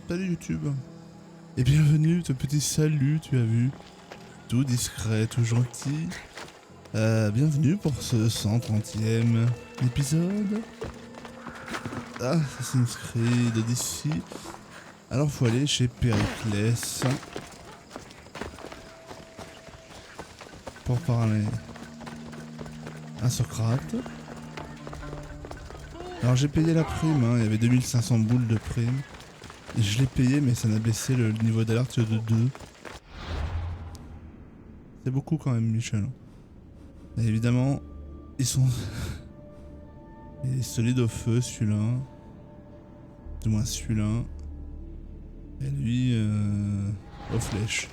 Salut YouTube. Et bienvenue, ce petit salut, tu as vu. Tout discret, tout gentil. Bienvenue pour ce 130e épisode. Assassin's Creed Odyssey. Alors faut aller chez Périclès pour parler à Socrate. Alors j'ai payé la prime, hein. Il y avait 2500 boules de prime. Et je l'ai payé mais ça n'a baissé le niveau d'alerte de 2. C'est beaucoup quand même, Michel. Et évidemment, ils sont... Il est solide au feu celui-là. Du moins celui-là. Et lui, aux flèches.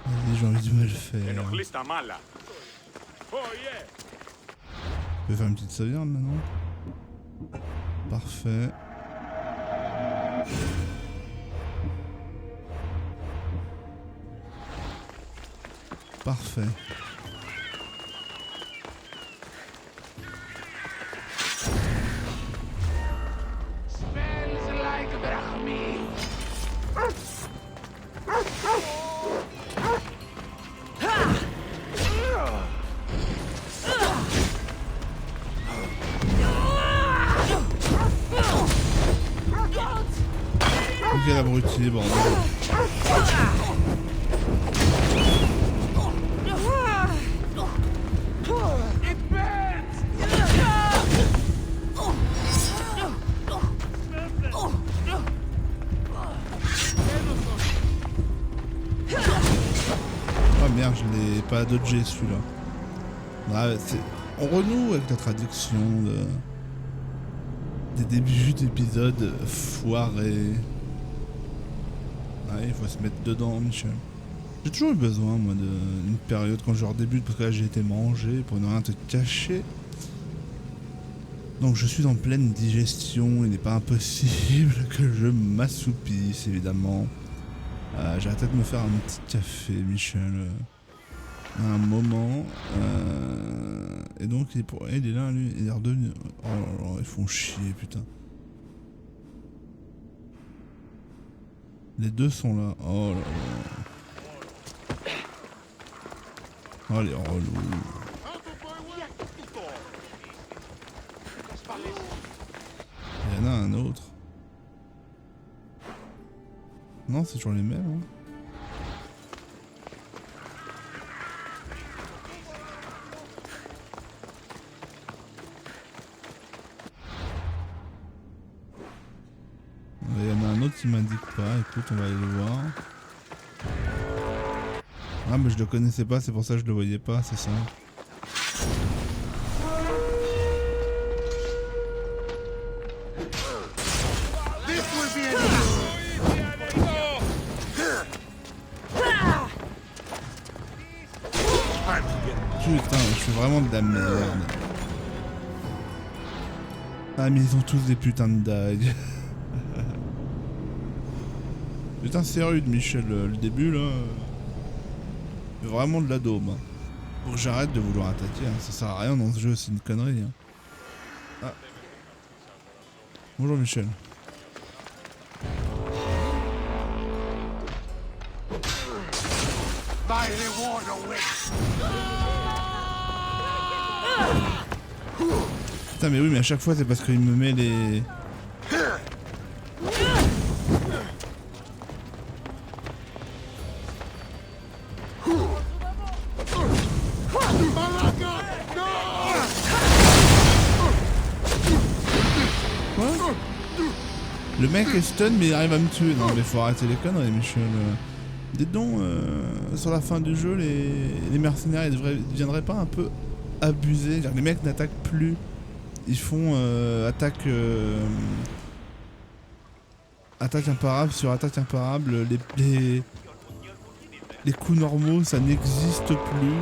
Vas-y, j'ai envie de me le faire. Je vais faire une petite sauvegarde maintenant. Parfait. Parfait. Ok, l'abruti, bordel. Oh merde, je l'ai pas dodgé celui-là. On renoue avec la traduction des débuts d'épisodes foirés. Il faut se mettre dedans, Michel. J'ai toujours eu besoin, moi, d'une période quand je redébute, parce que là j'ai été mangé pour ne rien te cacher. Donc je suis en pleine digestion, il n'est pas impossible que je m'assoupisse, évidemment. J'ai arrêté de me faire un petit café, Michel. À un moment. Et donc il est là, lui, il est redevenu... Oh là là, ils font chier, putain. Les deux sont là. Oh là là. Oh les relous. Il y en a un autre. Non, c'est toujours les mêmes. Hein. Il y en a un autre qui m'indique pas. Écoute, on va aller le voir. Ah, mais je le connaissais pas, c'est pour ça que je le voyais pas, c'est ça. Putain, je fais vraiment de la merde. Ah, mais ils ont tous des putains de dagues. Putain, c'est rude, Michel, le début là. Vraiment de la daube. Faut que j'arrête de vouloir attaquer, hein. Ça sert à rien dans ce jeu, c'est une connerie. Hein. Ah. Bonjour, Michel. Putain, mais oui, mais à chaque fois c'est parce qu'il me met les... Le mec est stun mais il arrive à me tuer. Non mais faut arrêter les conneries, Michel. Dites donc, sur la fin du jeu, les mercenaires ils deviendraient pas un peu abusés. Les mecs n'attaquent plus. Ils font attaque imparable sur attaque imparable. Les coups normaux ça n'existe plus.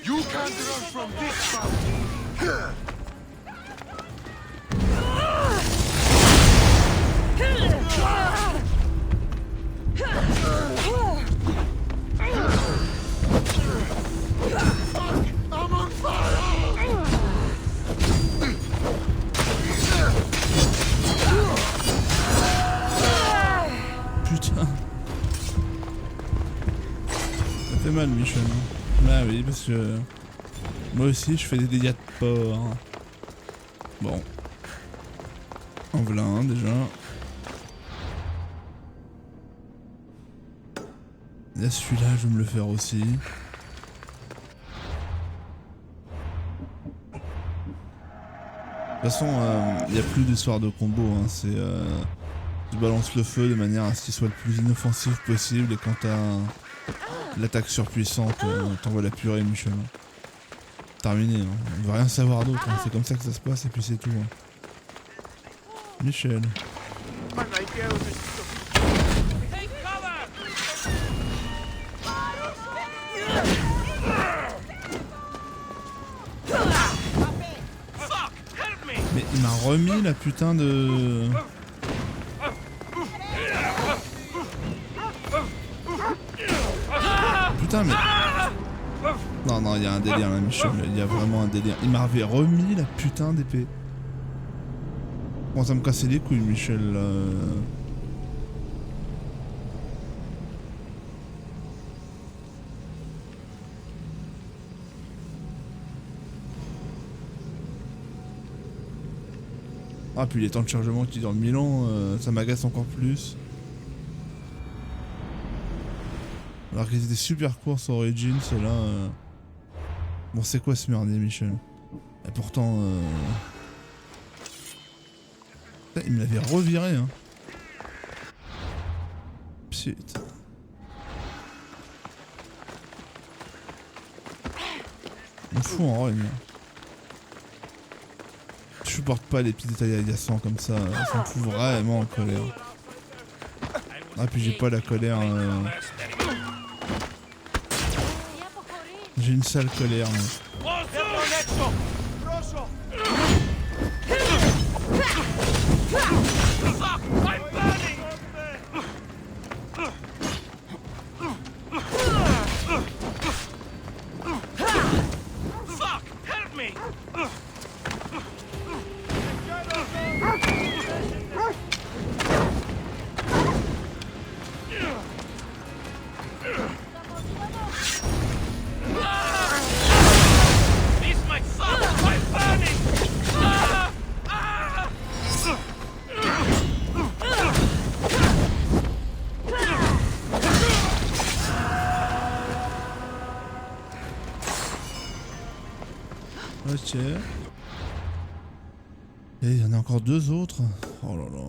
You can't run from this. fait mal, Michel. Bah oui, parce que moi aussi, je fais des dégâts de porc. Bon. En voilà un déjà. Là, celui-là, je vais me le faire aussi. De toute façon, il n'y a plus d'histoire de combo. Hein. C'est tu balances le feu de manière à ce qu'il soit le plus inoffensif possible. Et quand t'as l'attaque surpuissante, t'envoies la purée, Michel. Terminé. Hein. On veut rien savoir d'autre. Hein. C'est comme ça que ça se passe et puis c'est tout. Hein. Michel. Mais il m'a remis la putain de... Putain mais... Non, non, il y a un délire là, Michel. Il y a vraiment un délire. Il m'avait remis la putain d'épée. Bon, ça me cassait les couilles, Michel. Ah, puis les temps de chargement qui durent 1000 ans, ça m'agace encore plus. Alors qu'ils étaient super courts sur Origins, là... Bon, c'est quoi ce merdier, Michel? Et pourtant... Il me l'avait reviré, hein. Putain. On fout en rogne. Je supporte pas les petits détails agaçants comme ça me fout vraiment en colère. Ah, puis j'ai pas la colère... J'ai une sale colère, moi. Ok. Et il y en a encore deux autres. Oh là là.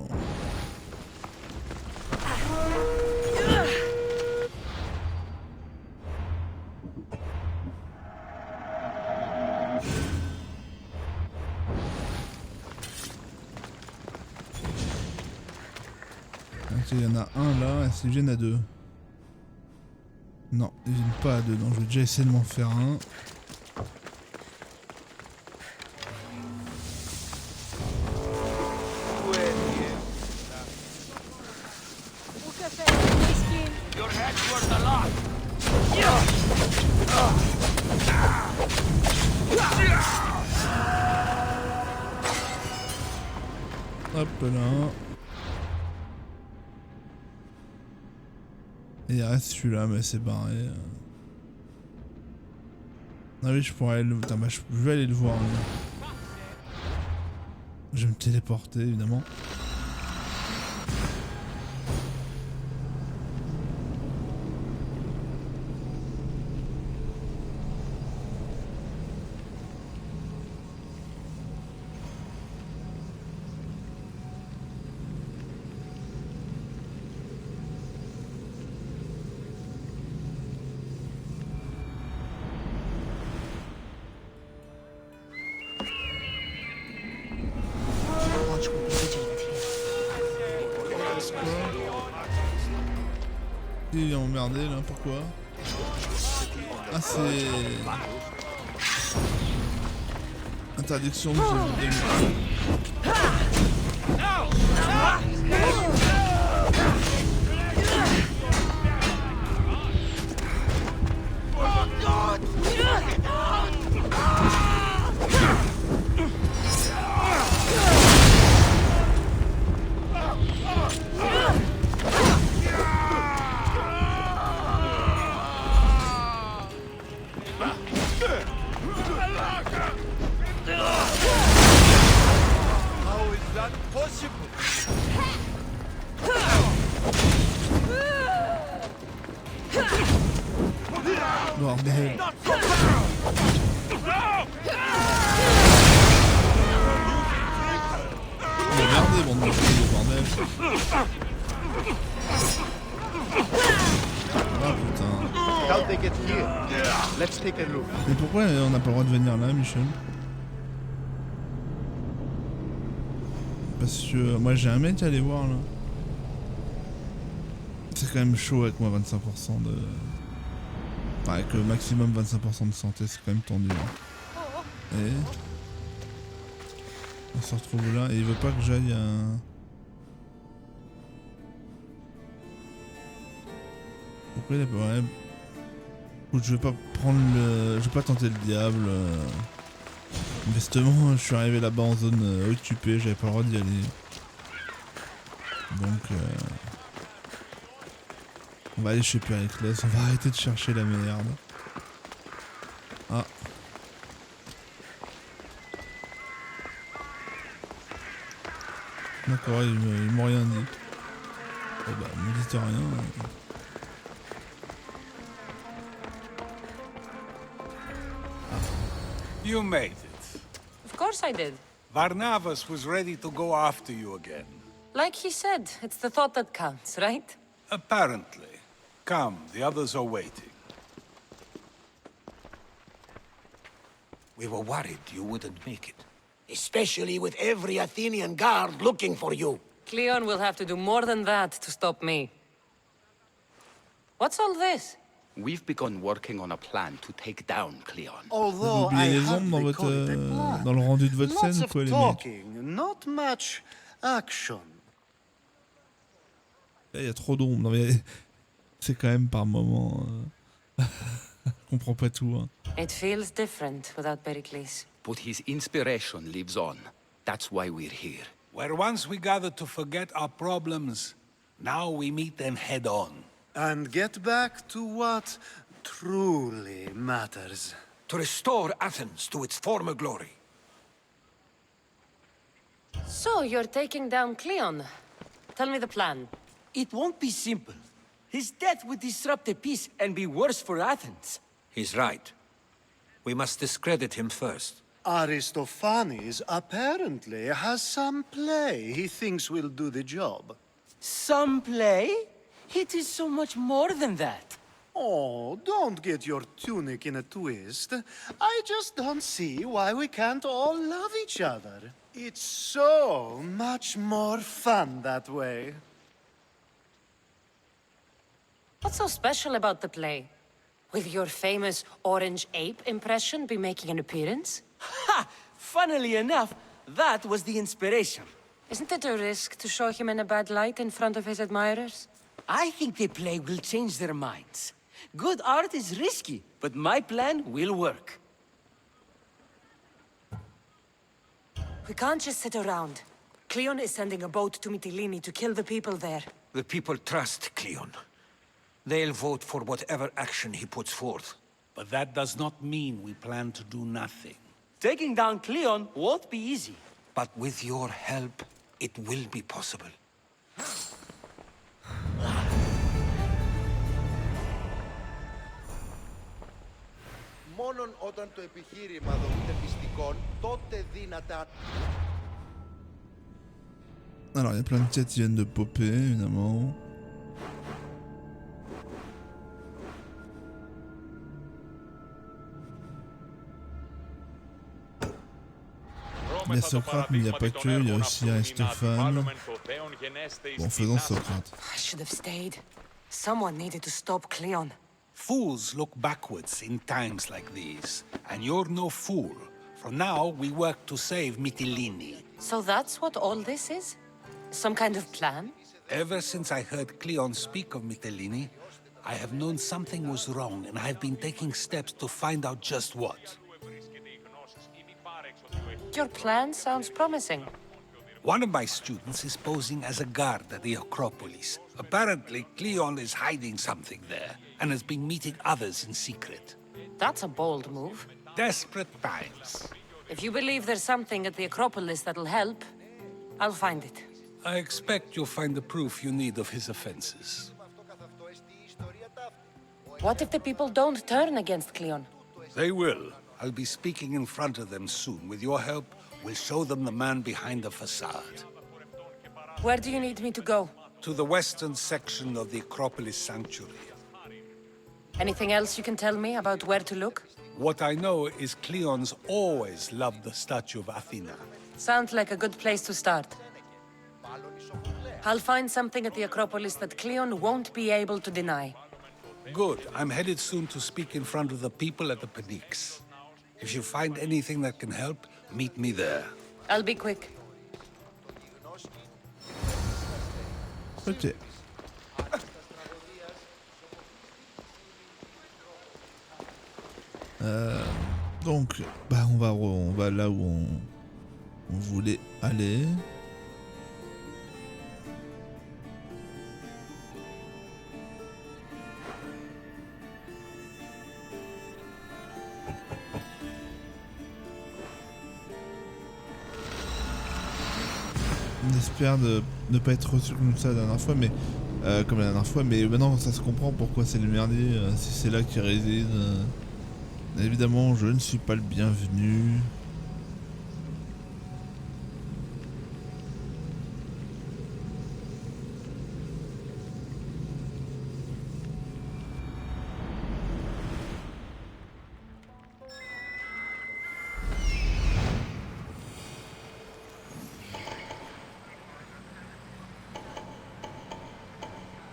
Ok, il y en a un là, et s'ils viennent à deux. Non, ils viennent pas à deux, donc je vais déjà essayer de m'en faire un. Hop là. Et il reste celui-là, mais c'est barré. Ah oui, je pourrais aller le... Putain, bah, je vais aller le voir. Lui. Je vais me téléporter, évidemment. Il est emmerdé là, pourquoi? Ah, c'est... Interdiction de... Bordel. Regardez, bande de couilles, bordel. Ah putain. Mais pourquoi on n'a pas le droit de venir là, Michel? Parce que moi j'ai un mec à aller voir là. C'est quand même chaud avec moi 25% de... Enfin, avec le maximum 25% de santé, c'est quand même tendu. Hein. Et... on se retrouve là et il veut pas que j'aille à... Pourquoi il a pas... Ouais. Écoute, je vais pas prendre le... Je vais pas tenter le diable. Justement, je suis arrivé là-bas en zone occupée, j'avais pas le droit d'y aller. Donc... on va aller chez Périclès, on va arrêter de chercher la merde. Ah. D'accord, ils m'ont rien dit. Oh bah, ils me disent rien. You made it. Of course I did. Varnavas was ready to go after you again. Like he said, it's the thought that counts, right? Apparently. Come, the others are waiting. We were worried you wouldn't make it. Especially with every Athenian guard looking for you. Cleon will have to do more than that to stop me. What's all this? We've begun working on a plan to take down Cleon. Vous oubliez les ombres dans votre dans le rendu de votre scène ou quoi les mecs? Not much action. Là, il y a trop d'ombres. Non mais c'est quand même par moment. Je comprends pas tout. Hein. It feels different without Pericles. But his inspiration lives on. That's why we're here. Where once we gathered to forget our problems, now we meet them head on. And get back to what truly matters. To restore Athens to its former glory. So, you're taking down Cleon. Tell me the plan. It won't be simple. His death would disrupt the peace and be worse for Athens. He's right. We must discredit him first. Aristophanes apparently has some play he thinks will do the job. Some play? It is so much more than that. Oh, don't get your tunic in a twist. I just don't see why we can't all love each other. It's so much more fun that way. What's so special about the play? Will your famous orange ape impression be making an appearance? Ha! Funnily enough, that was the inspiration. Isn't it a risk to show him in a bad light in front of his admirers? I think the play will change their minds. Good art is risky, but my plan will work. We can't just sit around. Cleon is sending a boat to Mytilene to kill the people there. The people trust Cleon. They'll vote for whatever action he puts forth. But that does not mean we plan to do nothing. Taking down Cleon won't be easy. But with your help, it will be possible. Μόνον όταν το επιχείρημα δομείται πιστικών, τότε δύνατα... Alors, il y a plein de quêtes qui viennent de popper, évidemment. Il y a Socrate, mais il n'y a pas que, il y a aussi Aristophane. Bon, faisons Socrate. I should have stayed. Someone needed to stop Cleon. Fools look backwards in times like these, and you're no fool. From now, we work to save Mytilene. So that's what all this is? Some kind of plan? Ever since I heard Cleon speak of Mytilene, I have known something was wrong, and I've been taking steps to find out just what. Your plan sounds promising. One of my students is posing as a guard at the Acropolis. Apparently, Cleon is hiding something there, and has been meeting others in secret. That's a bold move. Desperate times. If you believe there's something at the Acropolis that'll help, I'll find it. I expect you'll find the proof you need of his offenses. What if the people don't turn against Cleon? They will. I'll be speaking in front of them soon. With your help, we'll show them the man behind the facade. Where do you need me to go? To the western section of the Acropolis Sanctuary. Anything else you can tell me about where to look? What I know is Cleon's always loved the statue of Athena. Sounds like a good place to start. I'll find something at the Acropolis that Cleon won't be able to deny. Good. I'm headed soon to speak in front of the people at the Pnyx. If you find anything that can help, meet me there. I'll be quick. Ok. Donc, bah on va là où on voulait aller. On espère ne pas être reçu comme ça la dernière fois, mais comme la dernière fois, mais maintenant ça se comprend pourquoi c'est le merdier, si c'est là qu'il réside. Évidemment, je ne suis pas le bienvenu.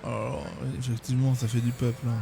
Alors, effectivement, ça fait du peuple, hein.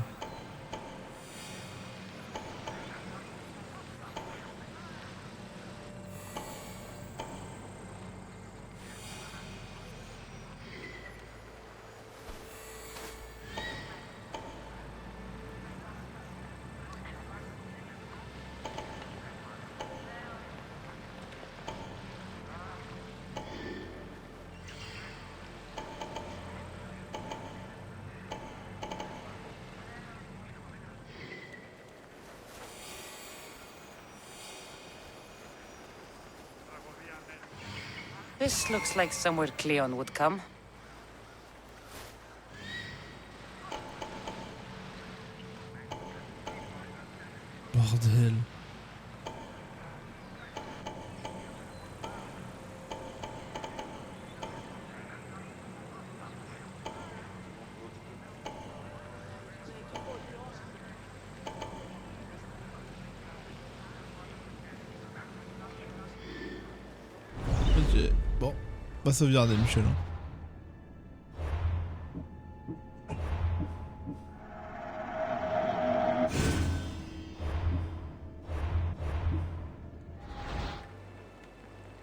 This looks like somewhere Cleon would come. Bordel. Ok, bon, on va sauvegarder Michel.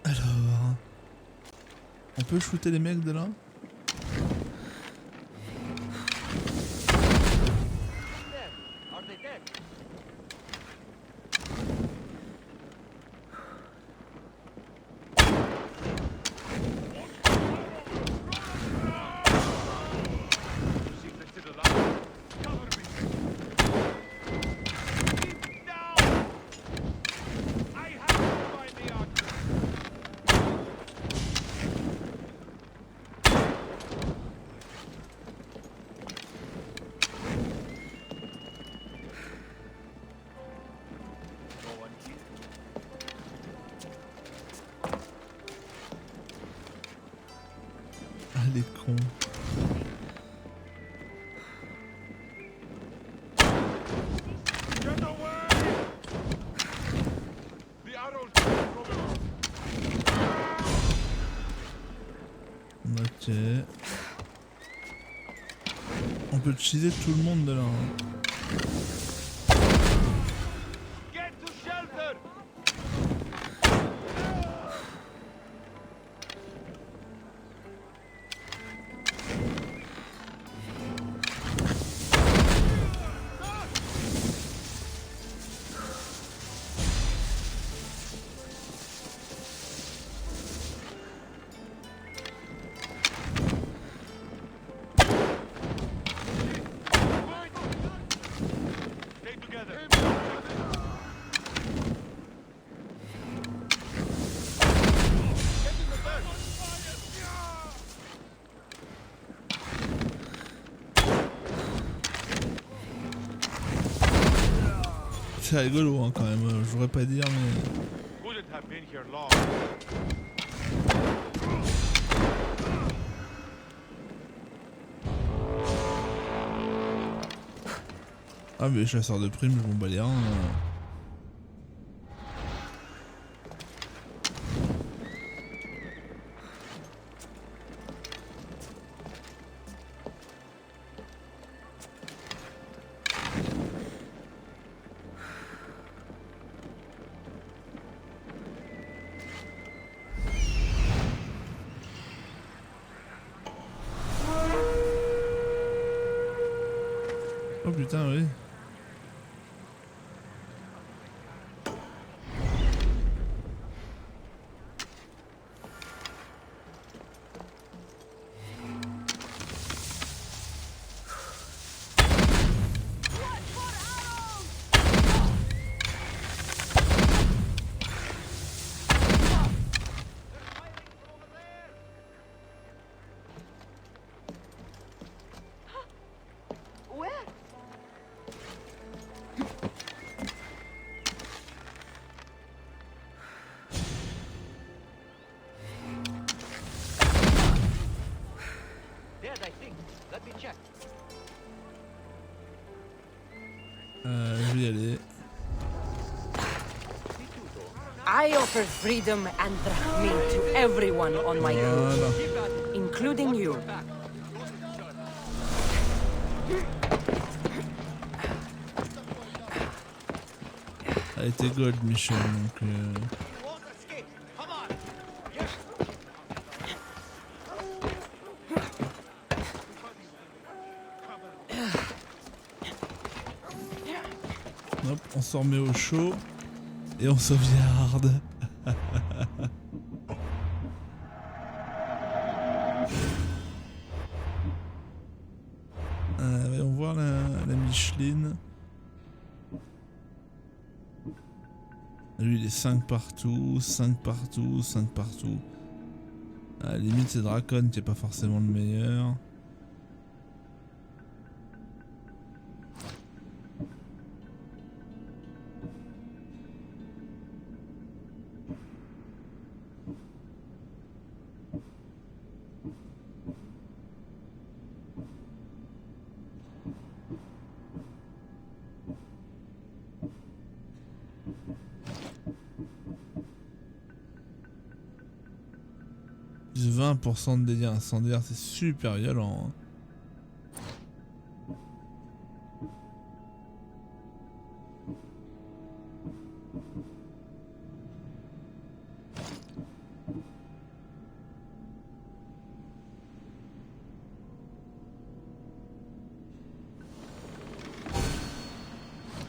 Alors, on peut shooter les mecs de là? Ah, les cons. Ok. On peut cheeser tout le monde de là. Hein. C'est rigolo hein, quand même, je voudrais pas dire mais... Ah mais chasseur de primes, je m'en bats les reins. Oh putain oui. Je vais y aller. I offer freedom and drachmin to everyone on my Voilà. route, including you. Elle était gold Michel donc Hop, on s'en remet au chaud et on sauvegarde. Voyons voir la Micheline. Lui il est 5 partout, 5 partout, 5 partout. À la limite c'est Dracon qui est pas forcément le meilleur. Plus 20% de dégâts incendiaires, c'est super violent. Hein.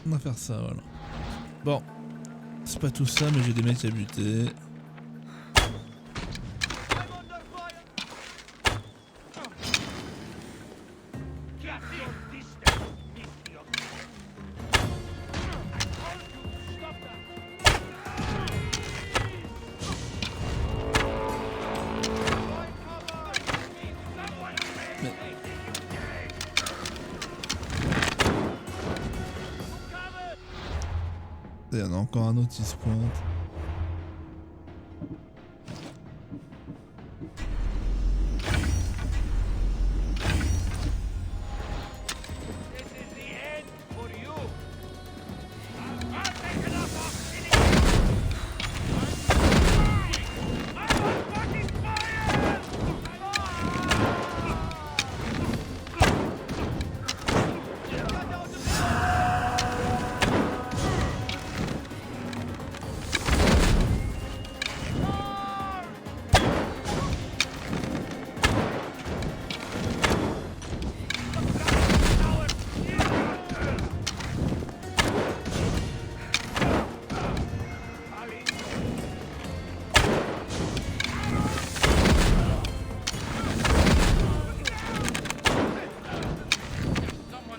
On va faire ça, voilà. Bon, c'est pas tout ça, mais j'ai des mecs à buter. Il y en a encore un autre qui se pointe.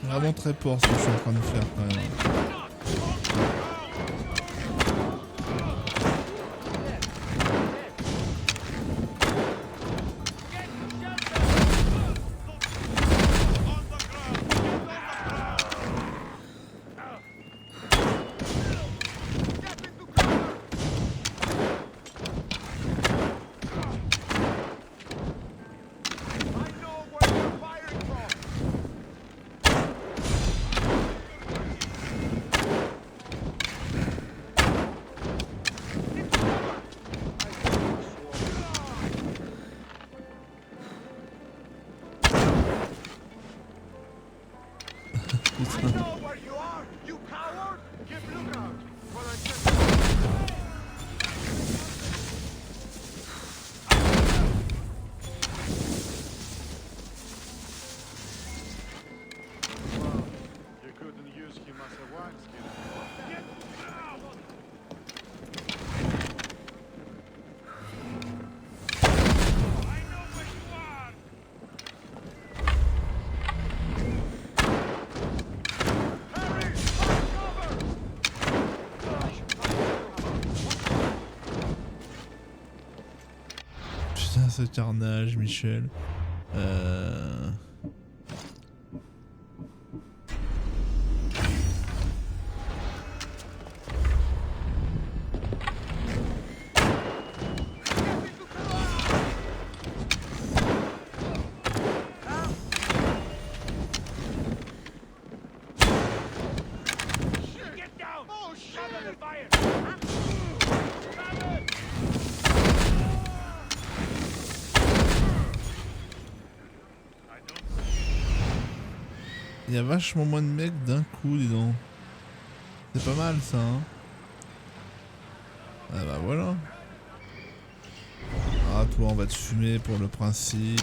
Vraiment très fort ce que je suis en train de faire quand même. ce carnage, Michel. Il y a vachement moins de mecs d'un coup, dis donc. C'est pas mal ça, hein. Ah bah voilà. Ah toi on va te fumer pour le principe.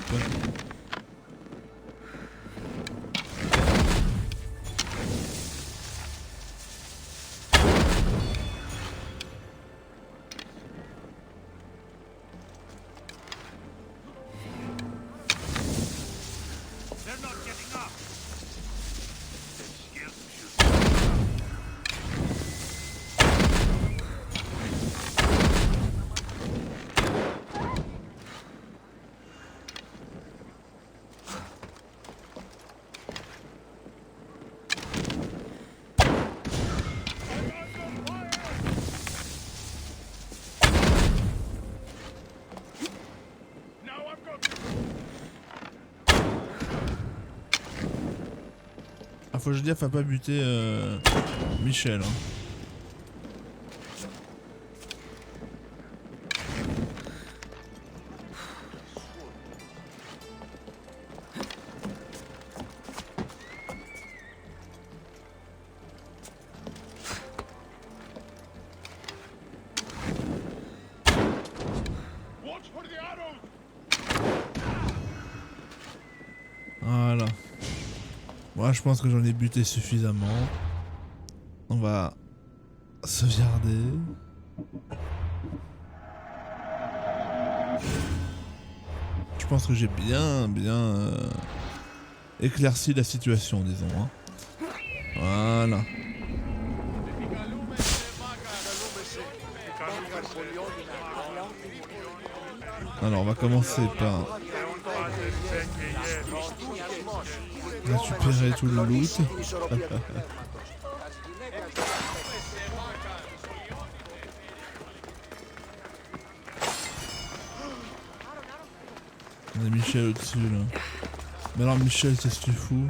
Faut que je gaffe à pas buter Michel. Hein. Voilà. Moi je pense que j'en ai buté suffisamment. On va sauvegarder. Je pense que j'ai bien éclairci la situation, disons. Hein. Voilà. Alors on va commencer par récupérer tout le loot. On a Michel au-dessus là. Mais alors Michel, qu'est-ce que tu fous?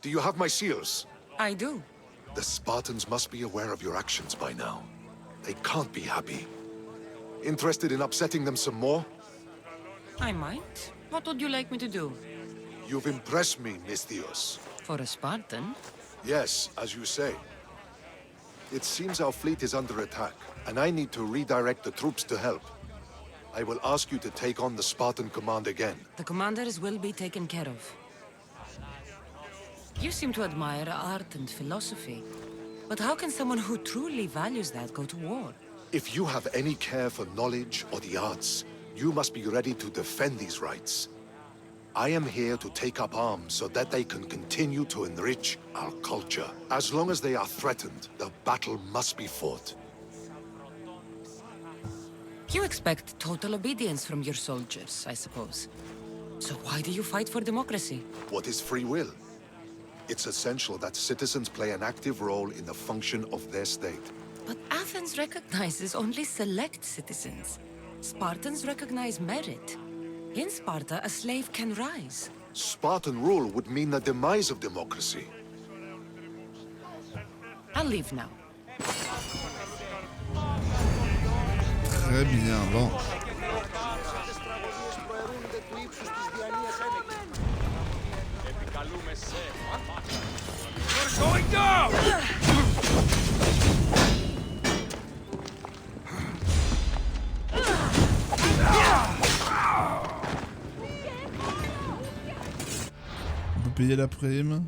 Do you have my seals? I do. The Spartans must be aware of your actions by now. They can't be happy. Interested in upsetting them some more? I might. What would you like me to do? You've impressed me, Misthios. For a Spartan? Yes, as you say. It seems our fleet is under attack, and I need to redirect the troops to help. I will ask you to take on the Spartan command again. The commanders will be taken care of. You seem to admire art and philosophy. But how can someone who truly values that go to war? If you have any care for knowledge or the arts, you must be ready to defend these rights. I am here to take up arms so that they can continue to enrich our culture. As long as they are threatened, the battle must be fought. You expect total obedience from your soldiers, I suppose. So why do you fight for democracy? What is free will? It's essential that citizens play an active role in the function of their state. But Athens recognizes only select citizens. Spartans recognize merit. In Sparta, a slave can rise. Spartan rule would mean the demise of democracy. I'll leave now. Très bien, bon. We're going down! On peut payer la prime.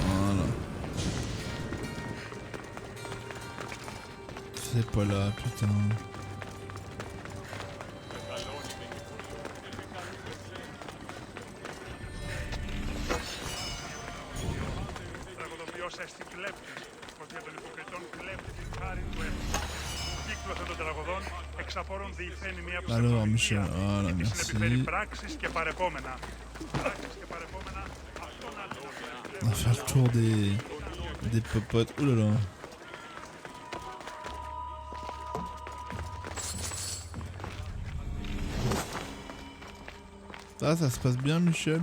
Voilà. C'est pas là, putain. Alors Michel, voilà, merci. On va faire le tour des popotes. Ouh là là. Ah, ça se passe bien, Michel.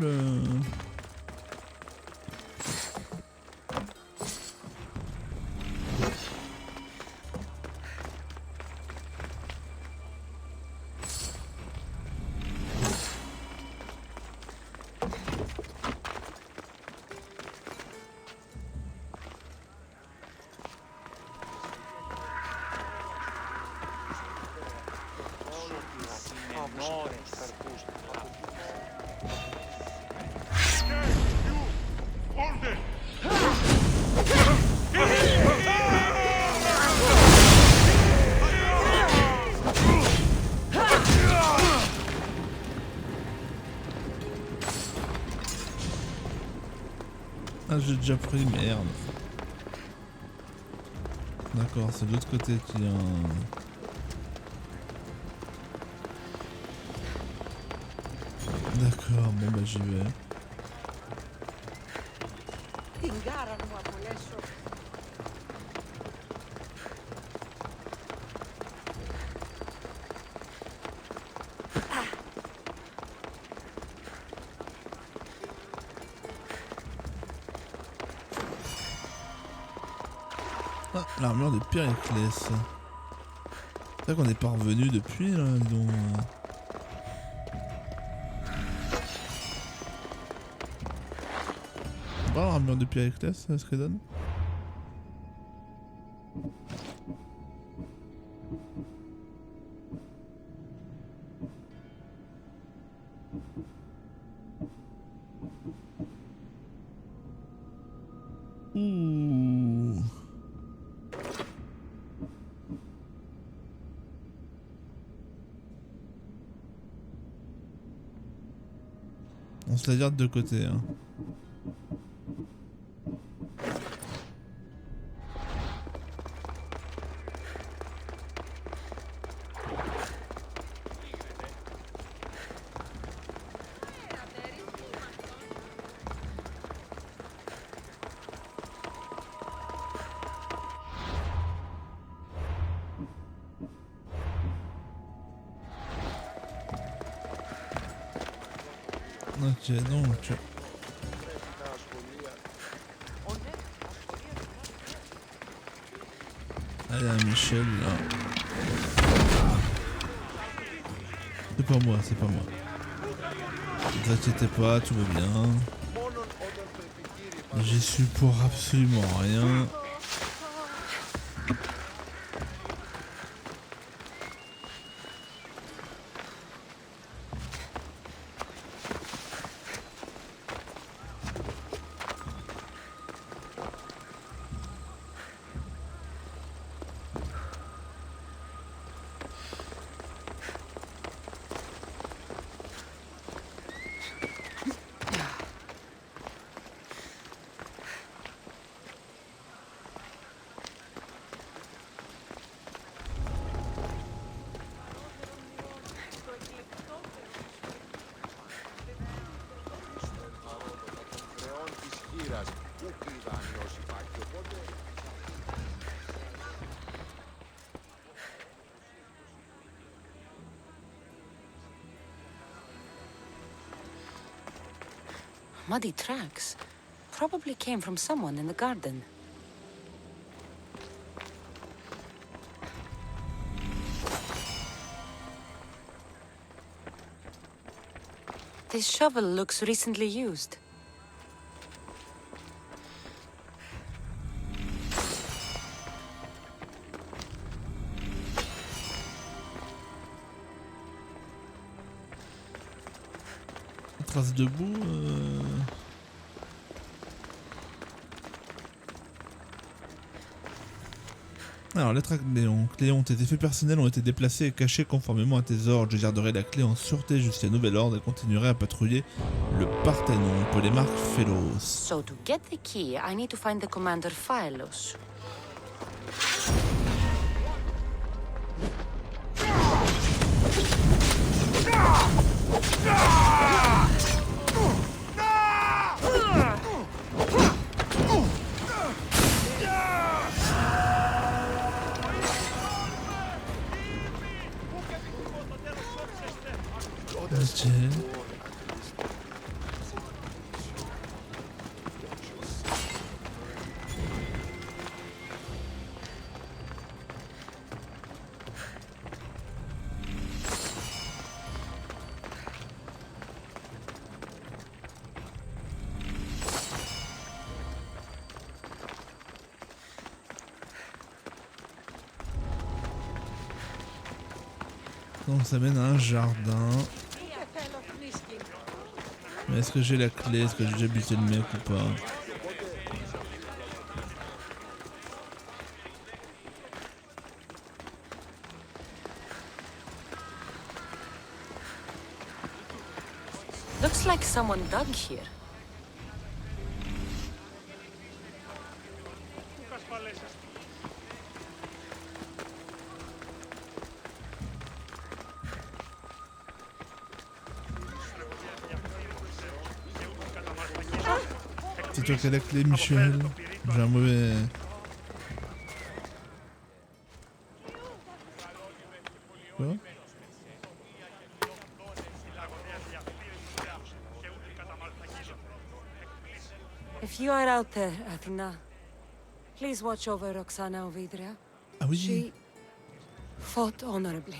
Ah, j'ai déjà pris, merde. D'accord, c'est de l'autre côté qu'il y a un... D'accord, bon bah j'y vais. Ah, l'armure de Périclès. C'est vrai qu'on n'est pas revenu depuis là, donc... Voir l'armure de Périclès, ce qu'elle donne. Ouh. On se la garde de côté, hein. Ok, donc... Allez, à Michel, là. C'est pas moi, c'est pas moi. Ne vous inquiétez pas, tout va bien. J'y suis pour absolument rien. Muddy tracks. Probably came from someone in the garden. This shovel looks recently used. Trace de boue. Alors, lettre à Cléon. Cléon, tes effets personnels ont été déplacés et cachés conformément à tes ordres. Je garderai la clé en sûreté jusqu'à nouvel ordre et continuerai à patrouiller le Parthénon. Polémarque Phélos. So to get the key, I need to find the commander Phylos. Ok. Donc ça mène à un jardin. Mais est-ce que j'ai la clé? Est-ce que j'ai déjà buté le mec ou pas? Looks like someone dug here. C'est toi qui as la clé, Michel. J'ai un mauvais... Quoi? If you are out there, Athena, please watch over Roxana Ovidria. Ah oui. She fought honorably.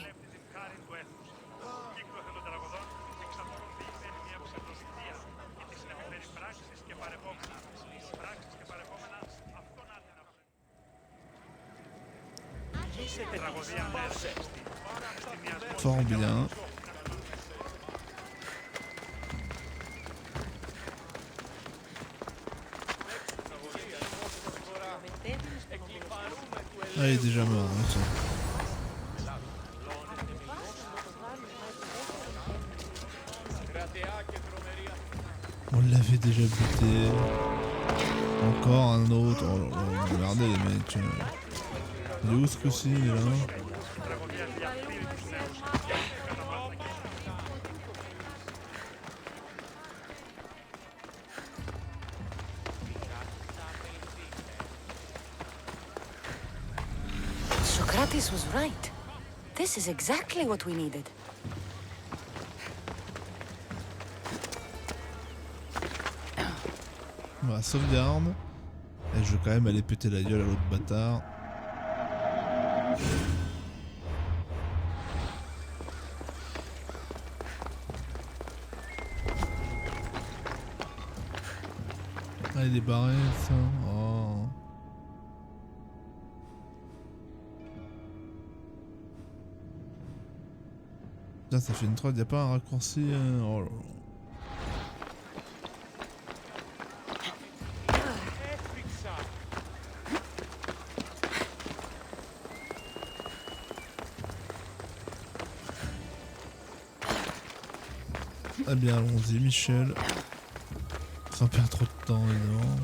Fort bien. Ah, il est déjà mort, hein, tiens. On l'avait déjà buté. Encore un autre. Oh là là, regardez les mecs. Il est où ce coup-ci, il est là? Socrates was right. This is exactly what we needed. Voilà, sauvegarde. Et je vais quand même aller péter la gueule à l'autre bâtard. Ah, il est barré, ça. Oh. Putain, ça fait une trotte, y'a pas un raccourci. Oh là là. Eh bien, allons-y, Michel. Sans perdre trop de temps, évidemment.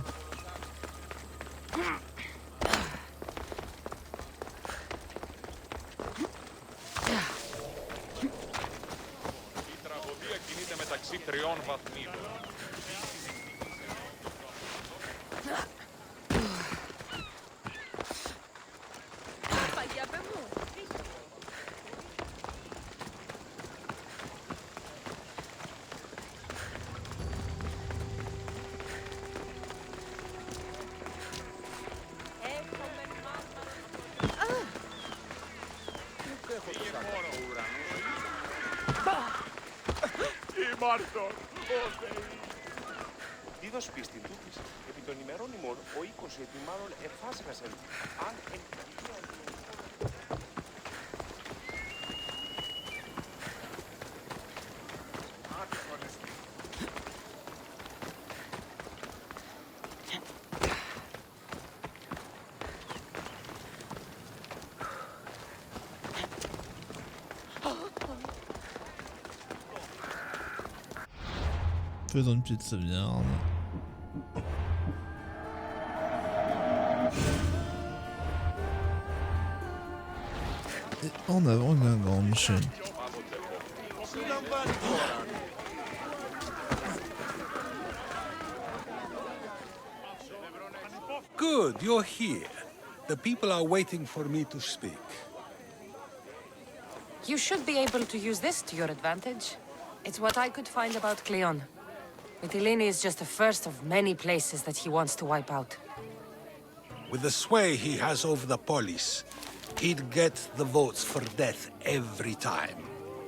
Δίδω σπίστην τούτης, επί των ημερών ημών, ο οίκος επί μάλλον εφάσχασεν, αν εν Faisons une petite sauvegarde. Et en avant, il y a un grand Michel. Good, you're here. The people are waiting for me to speak. You should be able to use this to your advantage. It's what I could find about Cleon. Mytilene is just the first of many places that he wants to wipe out. With the sway he has over the police, he'd get the votes for death every time.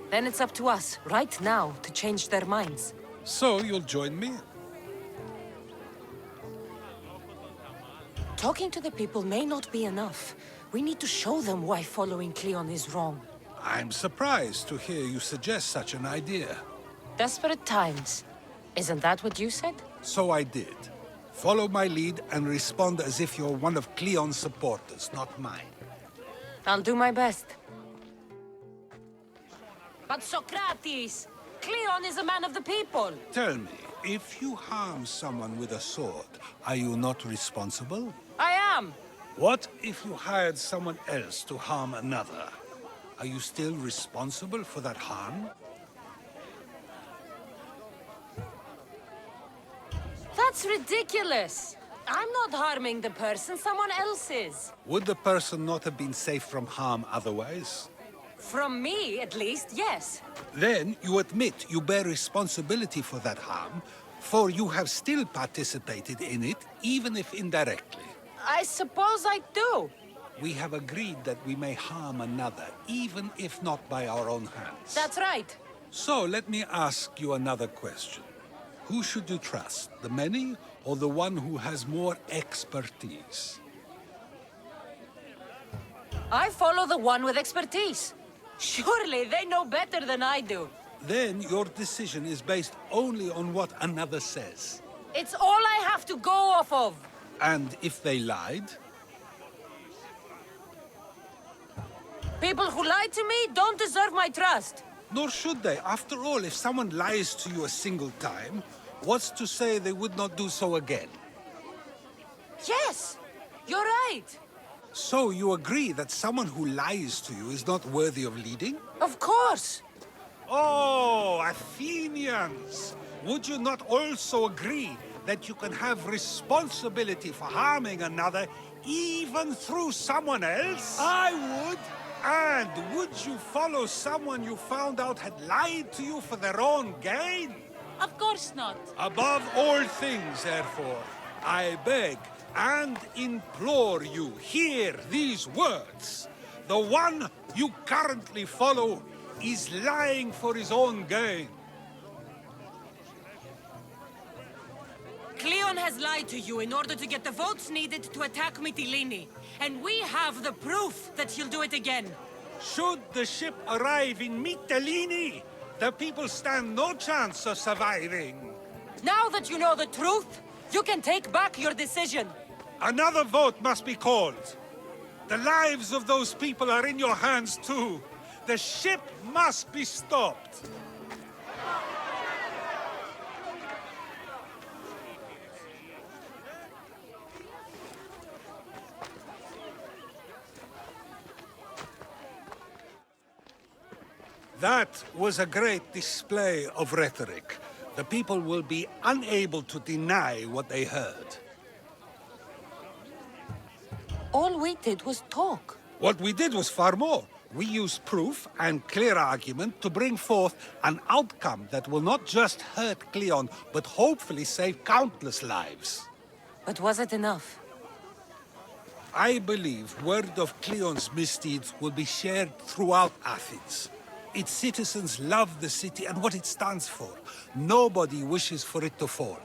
Then it's up to us, right now, to change their minds. So you'll join me? Talking to the people may not be enough. We need to show them why following Cleon is wrong. I'm surprised to hear you suggest such an idea. Desperate times. Isn't that what you said? So I did. Follow my lead and respond as if you're one of Cleon's supporters, not mine. I'll do my best. But Socrates! Cleon is a man of the people! Tell me, if you harm someone with a sword, are you not responsible? I am! What if you hired someone else to harm another? Are you still responsible for that harm? That's ridiculous! I'm not harming the person, someone else is. Would the person not have been safe from harm otherwise? From me, at least, yes. Then you admit you bear responsibility for that harm, for you have still participated in it, even if indirectly. I suppose I do. We have agreed that we may harm another, even if not by our own hands. That's right. So let me ask you another question. Who should you trust, the many or the one who has more expertise? I follow the one with expertise. Surely they know better than I do. Then your decision is based only on what another says. It's all I have to go off of. And if they lied? People who lie to me don't deserve my trust. Nor should they. After all, if someone lies to you a single time, what's to say they would not do so again? Yes, you're right. So you agree that someone who lies to you is not worthy of leading? Of course. Oh, Athenians! Would you not also agree that you can have responsibility for harming another even through someone else? I would. And would you follow someone you found out had lied to you for their own gain? Of course not. Above all things, therefore, I beg and implore you, hear these words. The one you currently follow is lying for his own gain. Cleon has lied to you in order to get the votes needed to attack Mytilene. And we have the proof that he'll do it again. Should the ship arrive in Mytilene, the people stand no chance of surviving. Now that you know the truth, you can take back your decision. Another vote must be called. The lives of those people are in your hands too. The ship must be stopped. That was a great display of rhetoric. The people will be unable to deny what they heard. All we did was talk. What we did was far more. We used proof and clear argument to bring forth an outcome that will not just hurt Cleon, but hopefully save countless lives. But was it enough? I believe word of Cleon's misdeeds will be shared throughout Athens. Its citizens love the city and what it stands for. Nobody wishes for it to fall.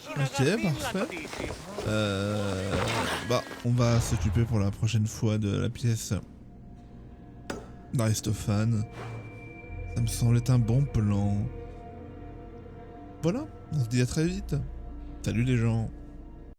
Ok, parfait. On va s'occuper pour la prochaine fois de la pièce d'Aristophane. Ça me semble être un bon plan. Voilà, on se dit à très vite. Salut les gens.